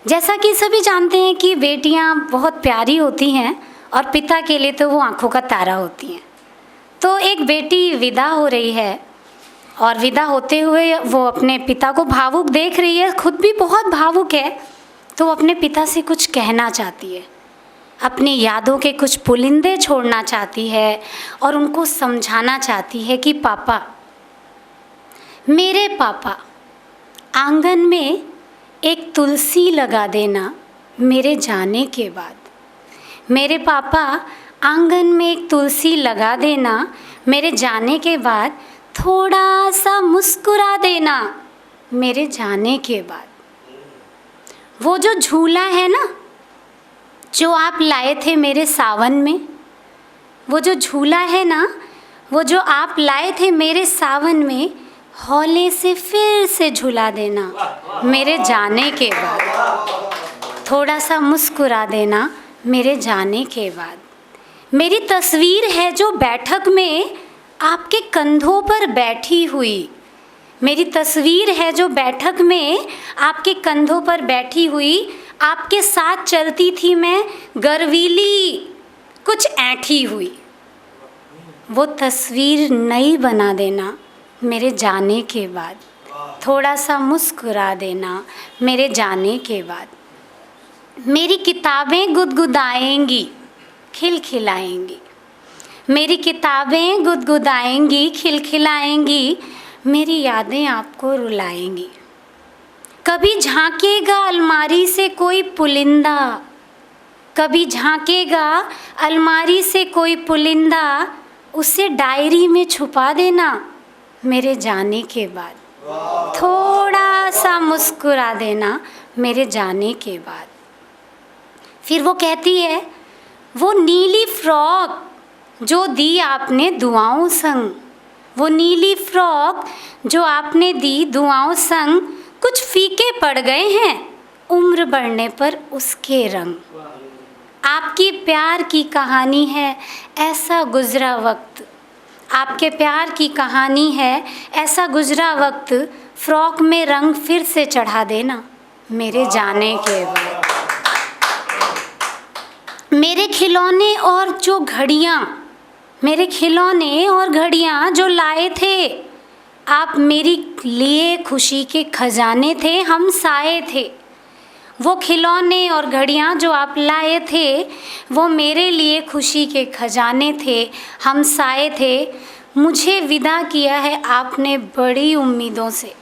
जैसा कि सभी जानते हैं कि बेटियां बहुत प्यारी होती हैं और पिता के लिए तो वो आंखों का तारा होती हैं। तो एक बेटी विदा हो रही है और विदा होते हुए वो अपने पिता को भावुक देख रही है, खुद भी बहुत भावुक है। तो वो अपने पिता से कुछ कहना चाहती है, अपनी यादों के कुछ पुलिंदे छोड़ना चाहती है और उनको समझाना चाहती है कि पापा, मेरे पापा, आंगन में एक तुलसी लगा देना मेरे जाने के बाद। मेरे पापा, आंगन में एक तुलसी लगा देना मेरे जाने के बाद, थोड़ा सा मुस्कुरा देना मेरे जाने के बाद। वो जो झूला है ना जो आप लाए थे मेरे सावन में, वो जो झूला है ना वो जो आप लाए थे मेरे सावन में, हौले से फिर से झूला देना मेरे जाने के बाद। थोड़ा सा मुस्कुरा देना मेरे जाने के बाद। मेरी तस्वीर है जो बैठक में आपके कंधों पर बैठी हुई। मेरी तस्वीर है जो बैठक में आपके कंधों पर बैठी हुई। आपके साथ चलती थी मैं गर्वीली, कुछ ऐंठी हुई। वो तस्वीर नई बना देना मेरे जाने के बाद। थोड़ा सा मुस्कुरा देना मेरे जाने के बाद। मेरी किताबें गुदगुदाएंगी, खिलखिलाएंगी। मेरी किताबें गुदगुदाएंगी, खिलखिलाएंगी। मेरी यादें आपको रुलाएंगी। कभी झांकेगा अलमारी से कोई पुलिंदा, कभी झांकेगा अलमारी से कोई पुलिंदा, उसे डायरी में छुपा देना मेरे जाने के बाद। थोड़ा सा मुस्कुरा देना मेरे जाने के बाद। फिर वो कहती है, वो नीली फ्रॉक जो दी आपने दुआओं संग, वो नीली फ्रॉक जो आपने दी दुआओं संग, कुछ फीके पड़ गए हैं उम्र बढ़ने पर उसके रंग। आपकी प्यार की कहानी है ऐसा गुजरा वक्त, आपके प्यार की कहानी है ऐसा गुजरा वक्त, फ्रॉक में रंग फिर से चढ़ा देना मेरे जाने के बाद। मेरे खिलौने और जो घड़ियाँ, मेरे खिलौने और घड़ियाँ जो लाए थे आप, मेरी लिए खुशी के खजाने थे, हम साए थे। वो खिलौने और घड़ियाँ जो आप लाए थे वो मेरे लिए खुशी के खजाने थे, हम साए थे। मुझे विदा किया है आपने बड़ी उम्मीदों से,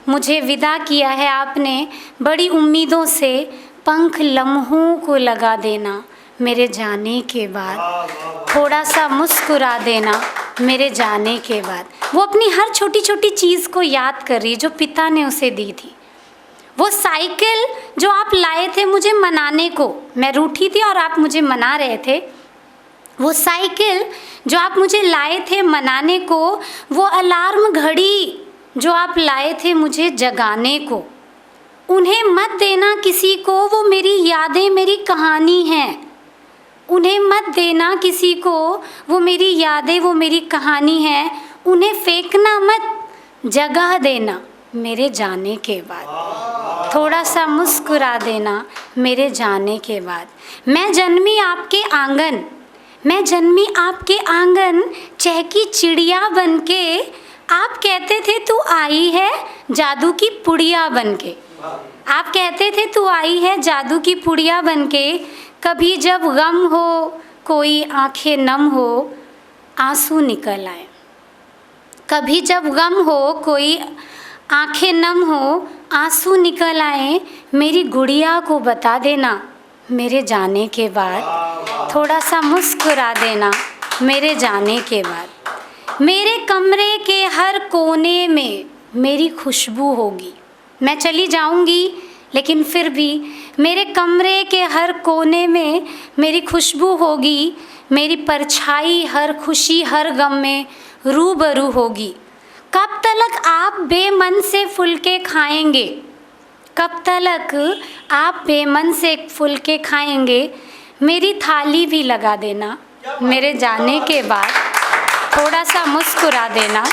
मुझे विदा किया है आपने बड़ी उम्मीदों से, पंख लम्हों को लगा देना मेरे जाने के बाद। थोड़ा सा मुस्कुरा देना मेरे जाने के बाद। वो अपनी हर छोटी छोटी चीज़ को याद कर रही है जो पिता ने उसे दी थी। वो साइकिल जो आप लाए थे मुझे मनाने को, मैं रूठी थी और आप मुझे मना रहे थे। वो साइकिल जो आप मुझे लाए थे मनाने को, वो अलार्म घड़ी जो आप लाए थे मुझे जगाने को, उन्हें मत देना किसी को, वो मेरी यादें मेरी कहानी हैं। उन्हें मत देना किसी को, वो मेरी यादें वो मेरी कहानी है। उन्हें फेंकना मत, जगह देना मेरे जाने के बाद। थोड़ा सा मुस्कुरा देना मेरे जाने के बाद। मैं जन्मी आपके आंगन, मैं जन्मी आपके आंगन, चहकी चिड़िया बनके, आप कहते थे तू आई है जादू की पुड़िया बनके। आप कहते थे तू आई है जादू की पुड़िया बनके। कभी जब गम हो कोई आंखें नम हो, आंसू निकल आए। कभी जब गम हो कोई आंखें नम हो, आंसू निकल आए। मेरी गुड़िया को बता देना मेरे जाने के बाद। थोड़ा सा मुस्कुरा देना मेरे जाने के बाद। मेरे कमरे के हर कोने में मेरी खुशबू होगी। मैं चली जाऊंगी लेकिन फिर भी मेरे कमरे के हर कोने में मेरी खुशबू होगी। मेरी परछाई हर खुशी हर गम में रूबरू होगी। कब तलक आप बेमन से फुलके खाएंगे, कब तलक आप बेमन से फुलके खाएंगे। मेरी थाली भी लगा देना मेरे जाने के बाद। थोड़ा सा मुस्कुरा देना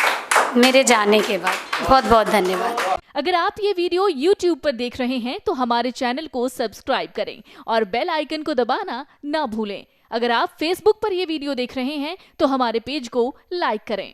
मेरे जाने के बाद। बहुत बहुत धन्यवाद। अगर आप ये वीडियो YouTube पर देख रहे हैं तो हमारे चैनल को सब्सक्राइब करें और बेल आइकन को दबाना ना भूलें। अगर आप Facebook पर ये वीडियो देख रहे हैं तो हमारे पेज को लाइक करें।